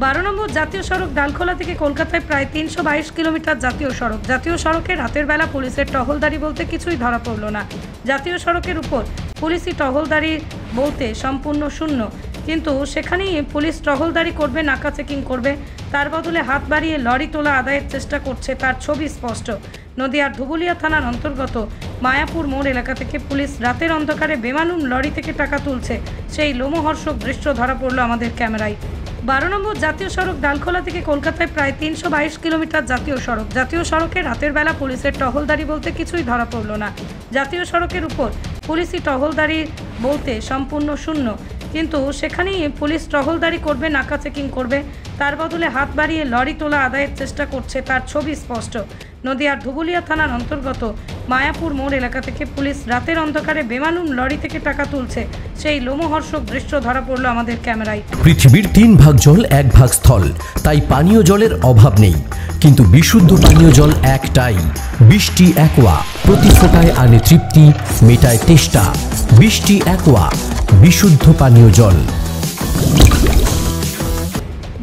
12 নম্বর জাতীয় সড়ক ডালখোলা থেকে কলকাতায় প্রায় 322 কিলোমিটার জাতীয় সড়ক। জাতীয় সড়কে রাতের বেলা পুলিশের টহলদারি বলতে কিছুই ধরা পড়ল না। জাতীয় সড়কের উপর পুলিশি টহলদারি বলতে সম্পূর্ণ শূন্য, কিন্তু সেখানেই পুলিশ টহলদারি করবে, নাকা চেকিং করবে, তার বদলে হাত বাড়িয়ে লরি তোলা আদায়ের চেষ্টা করছে, তার ছবি স্পষ্ট। নদিয়ার ধুবুলিয়া থানার অন্তর্গত মায়াপুর মোড় এলাকা থেকে পুলিশ রাতের অন্ধকারে বেমালুম লরি থেকে টাকা তুলছে, সেই লোমহর্ষক দৃশ্য ধরা পড়ল আমাদের ক্যামেরায়। 12 নম্বর জাতীয় সড়ক ডালখোলা থেকে কলকাতায় প্রায় 322 কিলোমিটার জাতীয় সড়ক। জাতীয় সড়কে রাতের বেলা পুলিশের টহলদারি বলতে কিছুই ধরা পড়ল না। জাতীয় সড়কের উপর পুলিশি টহলদারি বলতে সম্পূর্ণ শূন্য, কিন্তু সেখানেই পুলিশ টহলদারি করবে, নাকা চেকিং করবে, তার বদলে হাত বাড়িয়ে লরি তোলা আদায়ের চেষ্টা করছে, তার ছবি স্পষ্ট। নদিয়ার ধুবুলিয়া থানার অন্তর্গত মায়াপুর মোড় এলাকা থেকে পুলিশ রাতের অন্ধকারে বেমালুম লরি থেকে টাকা তুলছে, সেই লোমহর্ষক দৃশ্য ধরা পড়ল আমাদের ক্যামেরায়। পৃথিবীর 3 ভাগ জল 1 ভাগ স্থল, তাই পানীয় জলের অভাব নেই, কিন্তু বিশুদ্ধ পানীয় জল একটাই, বৃষ্টি অ্যাকোয়া। প্রতি ফোঁটায় আনে তৃপ্তি, মেটায় তেষ্টা। বৃষ্টি অ্যাকোয়া, বিশুদ্ধ পানীয় জল।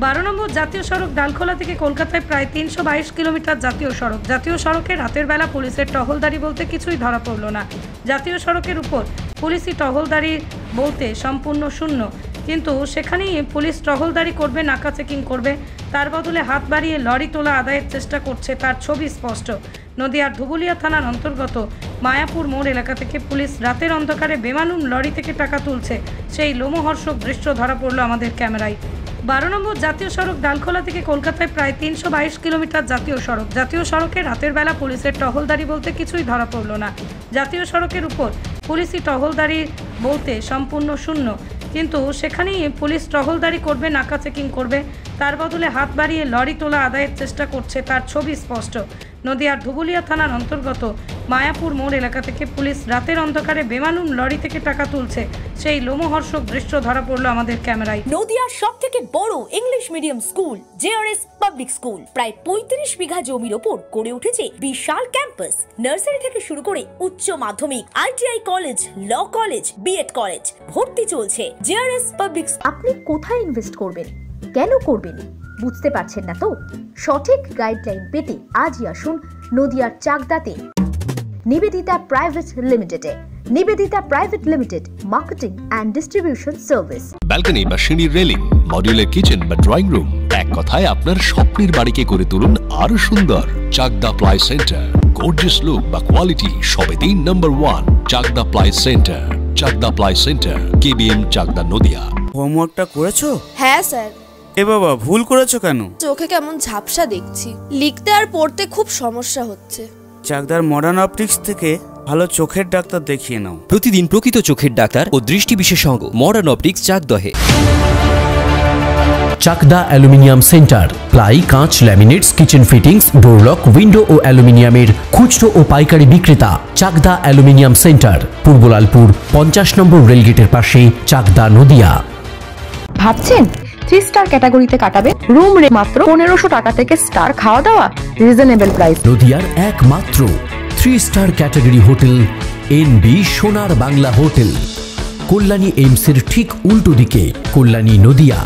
12 নম্বর জাতীয় সড়ক ডালখোলা থেকে কলকাতায় প্রায় 322 কিলোমিটার জাতীয় সড়ক। জাতীয় সড়কে রাতের বেলা পুলিশের টহলদারি বলতে কিছুই ধরা পড়ল না। জাতীয় সড়কের উপর পুলিশি টহলদারি বলতে সম্পূর্ণ শূন্য, কিন্তু সেখানেই পুলিশ টহলদারি করবে, নাকা চেকিং করবে, তার বদলে হাত বাড়িয়ে লরি তোলা আদায়ের চেষ্টা করছে, তার ছবি স্পষ্ট। নদিয়ার ধুবুলিয়া থানার অন্তর্গত মায়াপুর মোড় এলাকা থেকে পুলিশ রাতের অন্ধকারে বেমালুম লরি থেকে টাকা তুলছে, সেই লোমহর্ষক দৃশ্য ধরা পড়ল আমাদের ক্যামেরায়। 12 নম্বর জাতীয় সড়ক ডালখোলা থেকে কলকাতায় প্রায় 322 কিলোমিটার জাতীয় সড়ক। জাতীয় সড়কে রাতের বেলা পুলিশের টহলদারি বলতে কিছুই ধরা পড়ল না। জাতীয় সড়কের উপর পুলিশি টহলদারি বলতে সম্পূর্ণ শূন্য, কিন্তু সেখানেই পুলিশ টহলদারি করবে, নাকা চেকিং করবে, তার বদলে হাত বাড়িয়ে লরি তোলা আদায়ের চেষ্টা করছে, তার ছবি স্পষ্ট। নদিয়ার ধুবুলিয়া থানার অন্তর্গত মায়াপুর মোড় এলাকা থেকে পুলিশ রাতের অন্ধকারে বেমালুম লরি থেকে টাকা তুলছে, সেই লোমহর্ষক দৃশ্য ধরা পড়ল আমাদের ক্যামেরায়। নদিয়ার সবথেকে বড় English medium school JRS public school প্রায় 35 বিঘা জমির ওপর গড়ে উঠেছে বিশাল ক্যাম্পাস। নার্সারি থেকে শুরু করে উচ্চ মাধ্যমিক, ITI college, law college, B Ed college ভর্তি চলছে। JRS public. আপনি কোথায় ইনভেস্ট করবেন, কেন করবেন, বুঝতে পারছেন না তো? সঠিক গাইডলাইন পেতে আজই আসুন নদিয়ার চাকদাতে নিবেদিতা প্রাইভেট লিমিটেডে। Nivedita private limited, marketing and distribution service. Balcony বা সিঁড়ির রেলিং, মডিউলার কিচেন বা ড্রয়িং রুম, এক কথায় আপনার স্বপ্নের বাড়িকে করে তুলুন আরো সুন্দর। Chakdaha ply centre, gorgeous look বা কোয়ালিটি সবেতেই number 1। Chakdaha ply centre, Chakdaha ply centre, KBM, Chakdaha, Nadia. হোমওয়ার্কটা করেছো? হ্যাঁ স্যার। এ বাবা, ভুল করেছো কেন? চোখে কেমন ঝাপসা দেখছি, লিখতে আর পড়তে খুব সমস্যা হচ্ছে। চাকদার মডার্ন অপটিক্স থেকে ভালো চোখের ডাক্তার দেখিয়ে নাও। প্রতিদিন প্রকৃত চোখের ডাক্তার ও দৃষ্টি বিশেষজ্ঞ মডার্ন অপটিক্স, চাকদহে। চাকদা অ্যালুমিনিয়াম সেন্টার, প্লাই, কাঁচ, laminates, kitchen fittings, door lock, window ও অ্যালুমিনিয়ামের খুচরো ও পাইকারি বিক্রেতা। চাকদা অ্যালুমিনিয়াম সেন্টার, পূর্বলালপুর 50 নম্বর রেলগেটের পাশে, চাকদা, নদিয়া। ভাবছেন 3 স্টার ক্যাটাগরিতে কাটাবে? রুম রে মাত্র 1500 টাকা থেকে স্টার, খাওয়া দাওয়া রিজনেবল প্রাইস। নদিয়ার একমাত্র 3 স্টার ক্যাটাগরি হোটেল এনবি সোনার বাংলা হোটেল, কল্যাণী এইমসের ঠিক উল্টো দিকে, কল্যাণী, নদিয়া।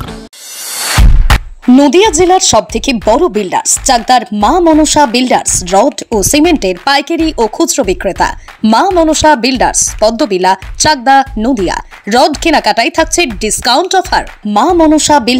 নদিয়া জেলার সবথেকে বড় বিল্ডার্স চাকদার মা মনসা বিল্ডার্স, রড ও সিমেন্টের পাইকারি ও খুচরো বিক্রেতা। মা মনসা বিল্ডার্স, পদ্মবিলা, চাকদা, নদিয়া। রড কেনাকাটায় থাকছে ডিসকাউন্ট অফার। মা মনসা বিল্ডার্স।